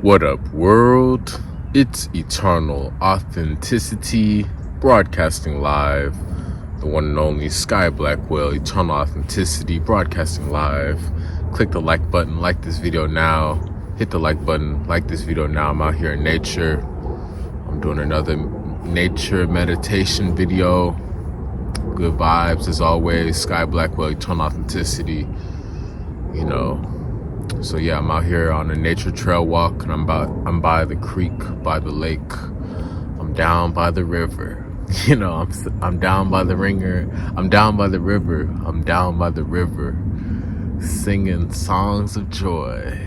What up, world? It's Eternal Authenticity, broadcasting live. The one and only Sky Blackwell, Eternal Authenticity, broadcasting live. Click the like button, like this video now. Hit the like button, like this video now. I'm out here in nature. I'm doing another nature meditation video. Good vibes as always. Sky Blackwell, Eternal Authenticity. So yeah, I'm out here on a nature trail walk, and I'm by the creek, by the lake. I'm down by the river. I'm down by the ringer. I'm down by the river. I'm down by the river, singing songs of joy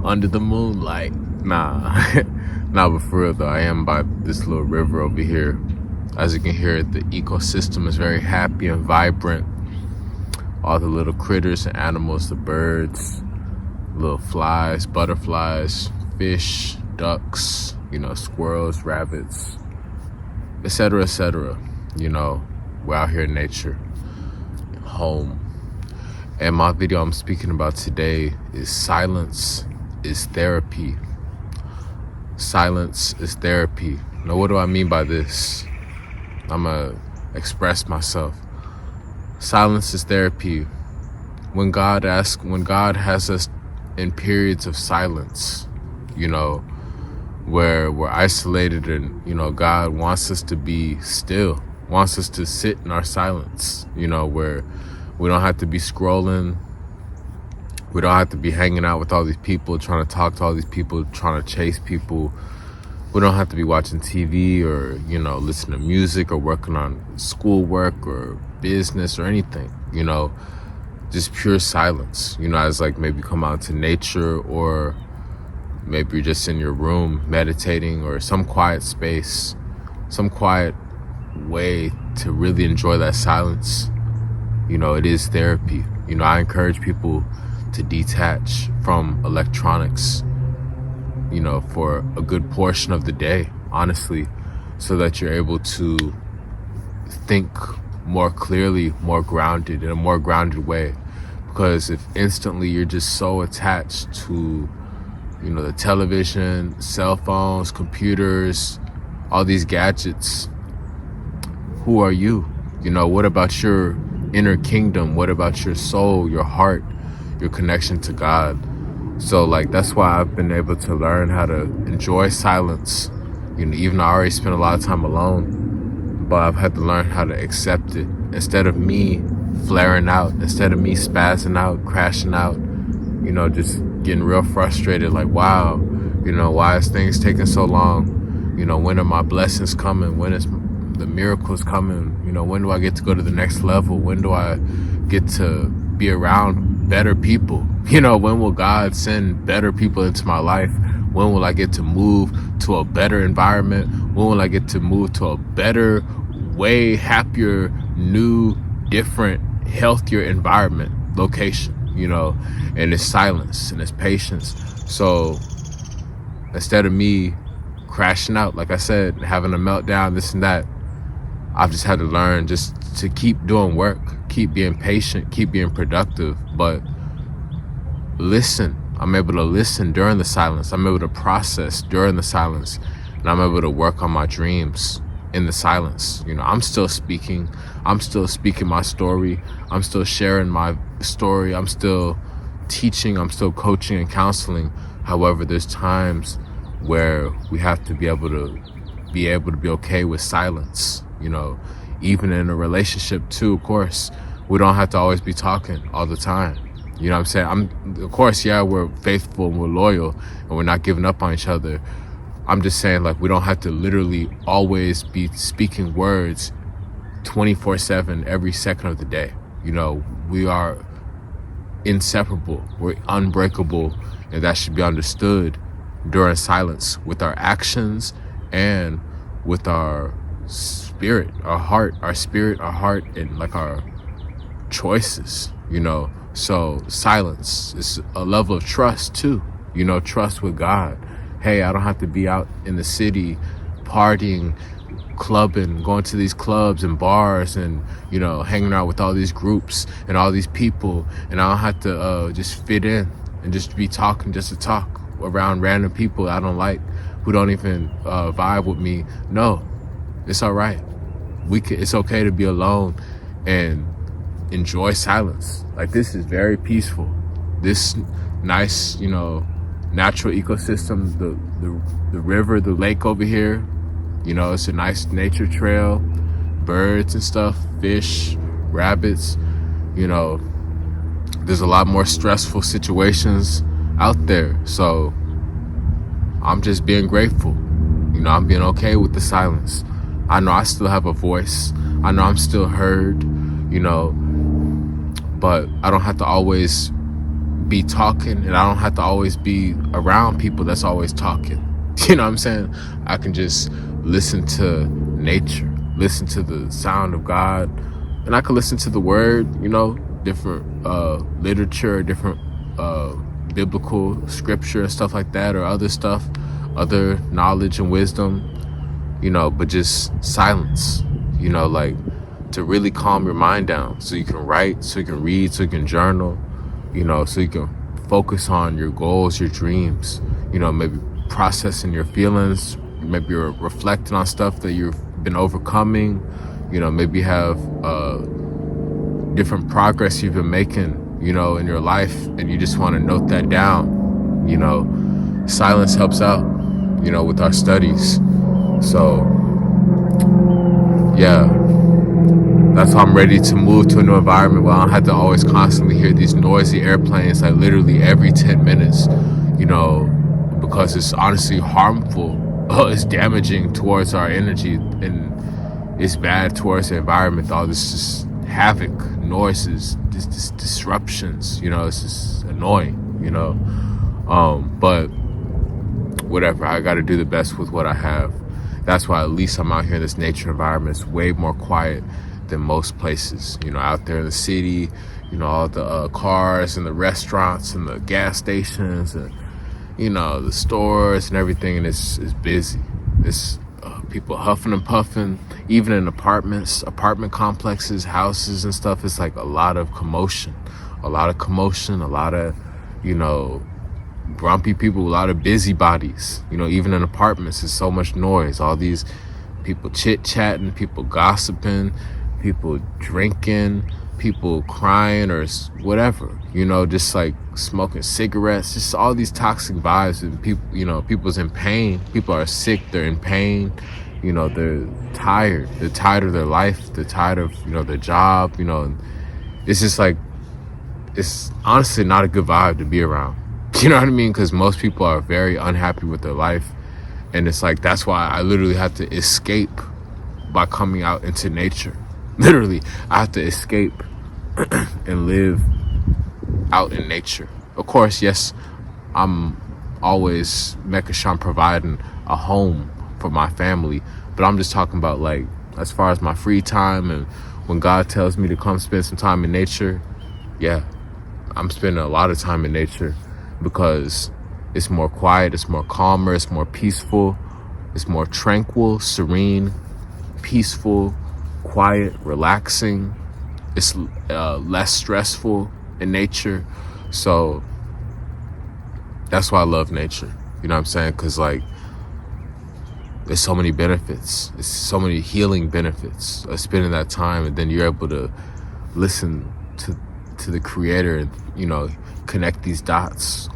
under the moonlight. But for real though, I am by this little river over here. As you can hear, the ecosystem is very happy and vibrant. All the little critters and animals, the birds, little flies, butterflies, fish, ducks, squirrels, rabbits, etc., etc. We're out here in nature, home. And my video I'm speaking about today is silence is therapy. Silence is therapy. Now, what do I mean by this? I'm gonna express myself. Silence is therapy. When God has us in periods of silence, where we're isolated and, God wants us to be still, wants us to sit in our silence, where we don't have to be scrolling. We don't have to be hanging out with all these people, trying to talk to all these people, trying to chase people. We don't have to be watching TV or, listening to music or working on schoolwork or business or anything, just pure silence, as like maybe come out to nature, or maybe you're just in your room meditating, or some quiet space, some quiet way to really enjoy that silence. It is therapy. I encourage people to detach from electronics, for a good portion of the day, honestly, so that you're able to think more clearly, more grounded, in a more grounded way. Because if instantly you're just so attached to, the television, cell phones, computers, all these gadgets, who are you? What about your inner kingdom? What about your soul, your heart, your connection to God? So that's why I've been able to learn how to enjoy silence. Even though I already spent a lot of time alone, but I've had to learn how to accept it. Instead of me flaring out, instead of me spazzing out, crashing out, just getting real frustrated, like, wow, why is things taking so long? When are my blessings coming? When is the miracles coming? When do I get to go to the next level? When do I get to be around better people? When will God send better people into my life? When will I get to move to a better environment? When will I get to move to a better, way happier, new, different, healthier environment, location, and it's silence and it's patience. So instead of me crashing out, like I said, having a meltdown, this and that, I've just had to learn just to keep doing work, keep being patient, keep being productive, but listen. I'm able to listen during the silence. I'm able to process during the silence, and I'm able to work on my dreams in the silence. I'm still speaking. I'm still speaking my story. I'm still sharing my story. I'm still teaching. I'm still coaching and counseling. However, there's times where we have to be able to be okay with silence. Even in a relationship too, of course, we don't have to always be talking all the time. You know what I'm saying? Of course, yeah, we're faithful and we're loyal and we're not giving up on each other. I'm just saying, we don't have to literally always be speaking words 24/7 every second of the day. We are inseparable. We're unbreakable, and that should be understood during silence, with our actions and with our spirit, our heart, and our choices, So silence is a level of trust too, trust with God. Hey, I don't have to be out in the city partying, clubbing, going to these clubs and bars and, hanging out with all these groups and all these people. And I don't have to just fit in and just be talking just to talk. around random people I don't like, who don't even vibe with me. No, it's all right. It's okay to be alone and enjoy silence. Like, this is very peaceful. This nice, natural ecosystem, the river, the lake over here, it's a nice nature trail, birds and stuff, fish, rabbits. There's a lot more stressful situations out there. So I'm just being grateful. I'm being okay with the silence. I know I still have a voice. I know I'm still heard, but I don't have to always be talking, and I don't have to always be around people that's always talking. You know what I'm saying? I can just listen to nature, listen to the sound of God, and I can listen to the word, different literature, different biblical scripture and stuff like that, or other stuff, other knowledge and wisdom, but just silence, like to really calm your mind down, so you can write, so you can read, so you can journal, so you can focus on your goals, your dreams, maybe processing your feelings, maybe you're reflecting on stuff that you've been overcoming, maybe you have different progress you've been making, in your life, and you just want to note that down. Silence helps out, with our studies. So yeah, that's why I'm ready to move to a new environment where I don't have to always constantly hear these noisy airplanes, like literally every 10 minutes, because it's honestly harmful. It's damaging towards our energy, and it's bad towards the environment. All this just havoc, noises, this disruptions, it's just annoying, but whatever, I got to do the best with what I have. That's why at least I'm out here in this nature environment. It's way more quiet than most places, out there in the city, all the cars and the restaurants and the gas stations and, the stores and everything. And it's busy. It's people huffing and puffing, even in apartment complexes, houses and stuff. It's like a lot of commotion, a lot of, grumpy people, a lot of busybodies, even in apartments. There's so much noise, all these people chit-chatting, people gossiping, people drinking, people crying or whatever, just like smoking cigarettes, just all these toxic vibes. And people, people's in pain, people are sick, they're in pain, they're tired of their life, they're tired of, their job, and it's just like, it's honestly not a good vibe to be around. You know what I mean? Because most people are very unhappy with their life. And it's like, that's why I literally have to escape by coming out into nature. Literally, I have to escape and live out in nature. Of course, yes, I'm always making sure I'm providing a home for my family. But I'm just talking about, like, as far as my free time and when God tells me to come spend some time in nature, yeah, I'm spending a lot of time in nature. Because it's more quiet, it's more calmer, it's more peaceful, it's more tranquil, serene, peaceful, quiet, relaxing. It's less stressful in nature. So that's why I love nature. You know what I'm saying? Because, like, there's so many benefits. There's so many healing benefits of spending that time, and then you're able to listen to the Creator and, connect these dots,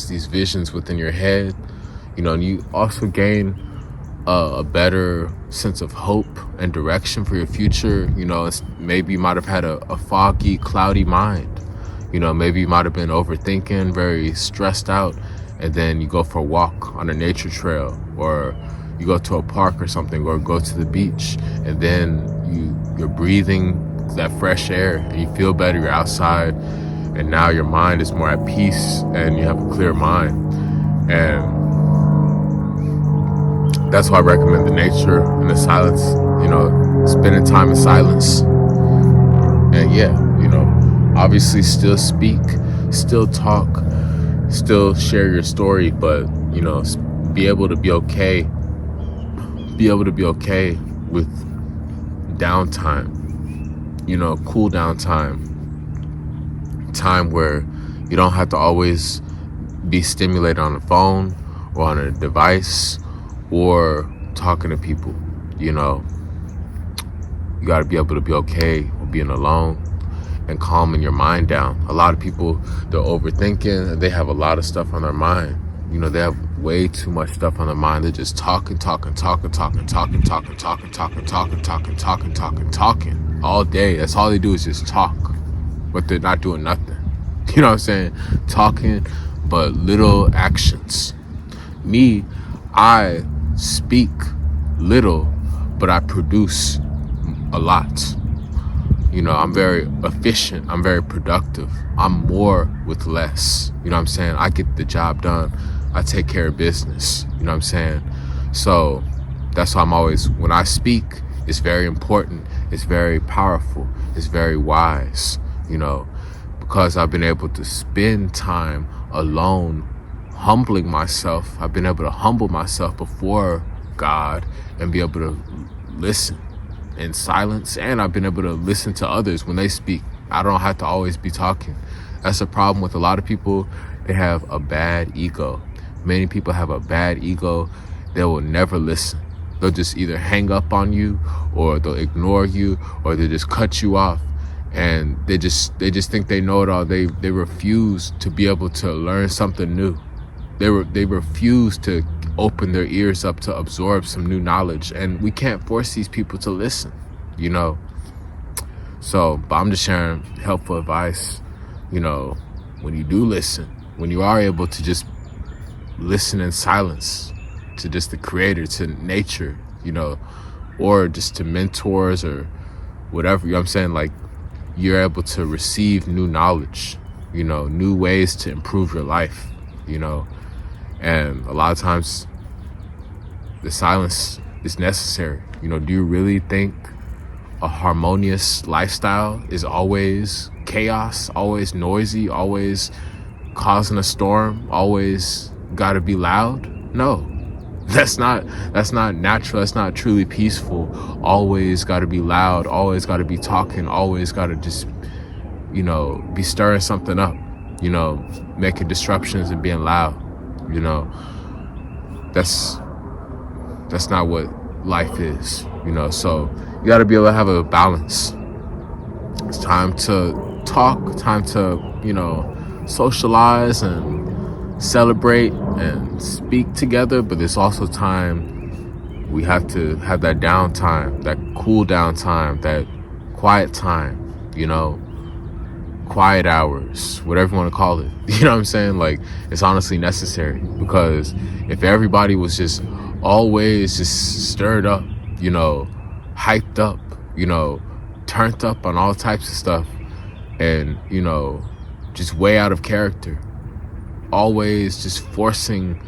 these visions within your head, and you also gain a better sense of hope and direction for your future. Maybe you might have had a foggy, cloudy mind. Maybe you might have been overthinking, very stressed out, and then you go for a walk on a nature trail, or you go to a park or something, or go to the beach, and then you're breathing that fresh air and you feel better, you're outside, and now your mind is more at peace and you have a clear mind. And that's why I recommend the nature and the silence, spending time in silence. And yeah, obviously still speak, still talk, still share your story, but, be able to be okay with downtime, cool down time where you don't have to always be stimulated on the phone or on a device or talking to people. You know, you got to be able to be okay with being alone and calming your mind down. A lot of people, they're overthinking and they have a lot of stuff on their mind. You know, they have way too much stuff on their mind. They're just talking all day. That's all they do is just talk, but they're not doing nothing. You know what I'm saying? Talking, but little actions. Me, I speak little, but I produce a lot. You know, I'm very efficient. I'm very productive. I'm more with less. You know what I'm saying? I get the job done. I take care of business. You know what I'm saying? So that's why I'm always, when I speak, it's very important. It's very powerful. It's very wise, you know, because I've been able to spend time alone, humbling myself. I've been able to humble myself before God and be able to listen in silence, and I've been able to listen to others when they speak. I don't have to always be talking. That's a problem with a lot of people. They have a bad ego. Many people have a bad ego. They will never listen. They'll just either hang up on you, or they'll ignore you, or they'll just cut you off, and they just think they know it all. They refuse to be able to learn something new. They refuse to open their ears up to absorb some new knowledge, and we can't force these people to listen, you know. So, but I'm just sharing helpful advice, you know, when you do listen, when you are able to just listen in silence to just the creator, to nature, you know, or just to mentors or whatever, you know what I'm saying? Like, you're able to receive new knowledge, you know, new ways to improve your life, you know. And a lot of times the silence is necessary. You know, do you really think a harmonious lifestyle is always chaos, always noisy, always causing a storm, always got to be loud? No, that's not natural. That's not truly peaceful. Always got to be loud, always got to be talking, always got to just, you know, be stirring something up, you know, making disruptions and being loud. You know, that's not what life is, you know. So you got to be able to have a balance. It's time to talk, time to, you know, socialize and celebrate and speak together, but there's also time we have to have that downtime, that cool down time, that quiet time, you know, quiet hours, whatever you want to call it. You know what I'm saying? Like, it's honestly necessary, because if everybody was just always just stirred up, you know, hyped up, you know, turned up on all types of stuff, and, you know, just way out of character, always just forcing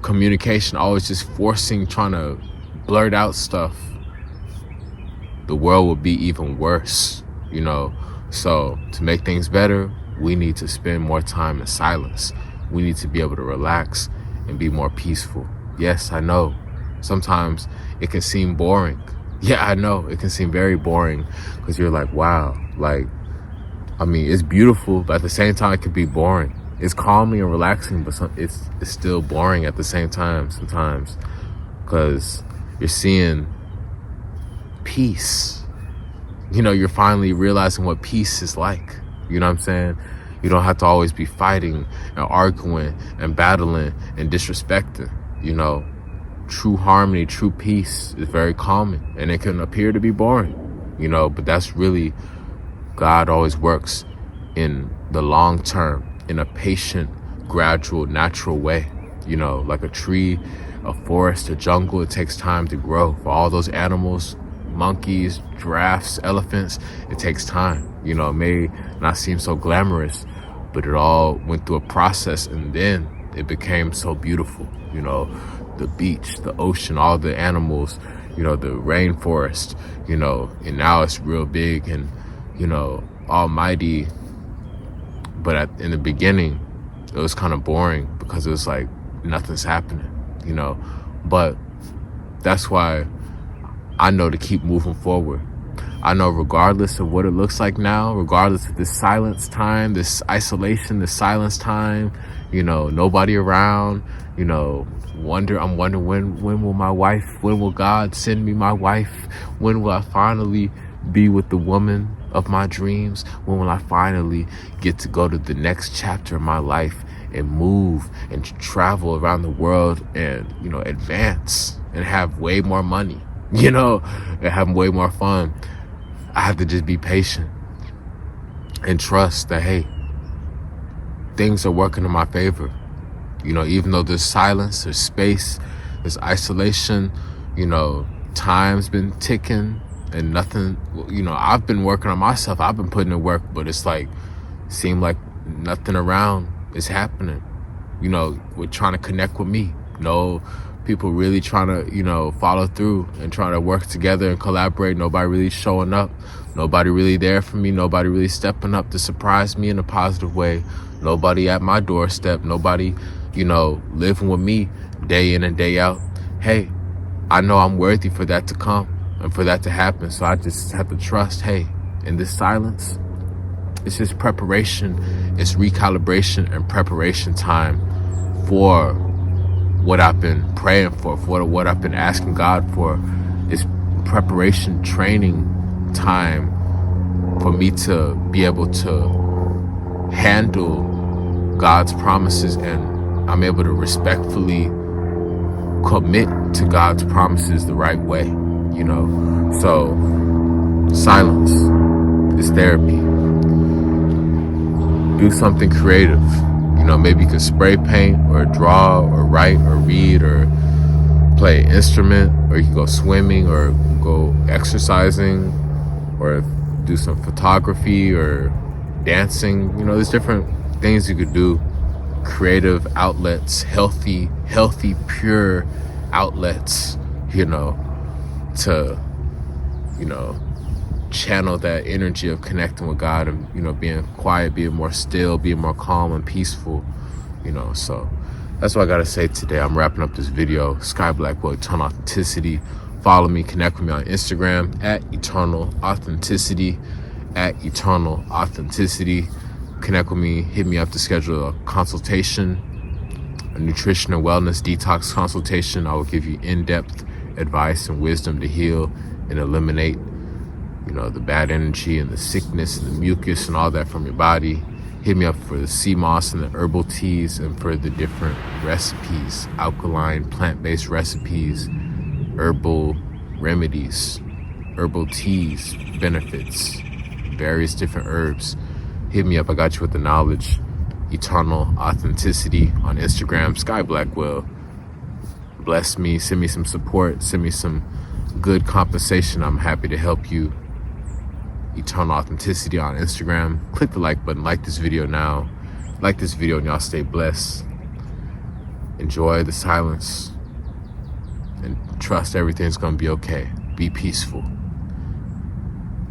communication, always just forcing, trying to blurt out stuff, the world would be even worse, you know. So to make things better, we need to spend more time in silence. We need to be able to relax and be more peaceful. Yes, I know. Sometimes it can seem boring. Yeah, I know. It can seem very boring, because you're like, wow, like, I mean, it's beautiful, but at the same time, it can be boring. It's calming and relaxing, but it's still boring at the same time sometimes, because you're seeing peace. You know, you're finally realizing what peace is like. You know what I'm saying? You don't have to always be fighting and arguing and battling and disrespecting. You know, true harmony, true peace is very calming, and it can appear to be boring, you know, but that's really, God always works in the long term, in a patient, gradual, natural way. You know, like a tree, a forest, a jungle, it takes time to grow. For all those animals, monkeys, giraffes, elephants, it takes time. You know, it may not seem so glamorous, but it all went through a process, and then it became so beautiful. You know, the beach, the ocean, all the animals, you know, the rainforest, you know, and now it's real big and, you know, almighty. But in the beginning, it was kind of boring, because it was like nothing's happening, you know. But that's why I know to keep moving forward. I know, regardless of what it looks like now, regardless of this silence time, this isolation, this silence time, nobody around, I'm wondering when will God send me my wife? When will I finally be with the woman of my dreams? When will I finally get to go to the next chapter of my life and move and travel around the world and, advance and have way more money, and have way more fun? I have to just be patient and trust that, hey, things are working in my favor. Even though there's silence, there's space, there's isolation, time's been ticking and nothing, I've been working on myself. I've been putting in work, but it's like, seem like nothing around is happening. We're trying to connect with me. No people really trying to, follow through and trying to work together and collaborate. Nobody really showing up. Nobody really there for me. Nobody really stepping up to surprise me in a positive way. Nobody at my doorstep. Nobody, living with me day in and day out. Hey, I know I'm worthy for that to come and for that to happen. So I just have to trust, hey, in this silence, it's just preparation. It's recalibration and preparation time for what I've been praying for what I've been asking God for. It's preparation, training time for me to be able to handle God's promises, and I'm able to respectfully commit to God's promises the right way, So silence is therapy. Do something creative. Maybe you can spray paint or draw or write or read or play an instrument, or you can go swimming or go exercising or do some photography or dancing. There's different things you could do. Creative outlets, healthy, pure outlets, to, channel that energy of connecting with God and, being quiet, being more still, being more calm and peaceful, So that's what I got to say today. I'm wrapping up this video. Sky Blackwell, Eternal Authenticity. Follow me, connect with me on Instagram at Eternal Authenticity, Connect with me, hit me up to schedule a consultation, a nutrition and wellness detox consultation. I will give you in-depth advice and wisdom to heal and eliminate, the bad energy and the sickness and the mucus and all that from your body. Hit me up for the sea moss and the herbal teas and for the different recipes, alkaline, plant-based recipes, herbal remedies, herbal teas, benefits, various different herbs. Hit me up. I got you with the knowledge. Eternal Authenticity on Instagram. Sky Blackwell. Bless me. Send me some support. Send me some good compensation. I'm happy to help you. Eternal Authenticity on Instagram. Click the like button. Like this video now. Like this video and y'all stay blessed. Enjoy the silence. And trust everything's going to be okay. Be peaceful.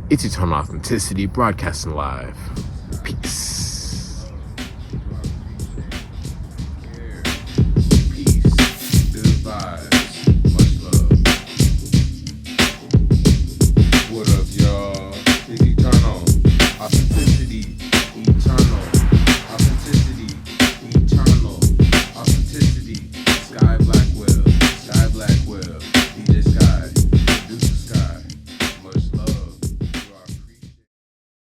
It's Eternal Authenticity broadcasting live. Peace.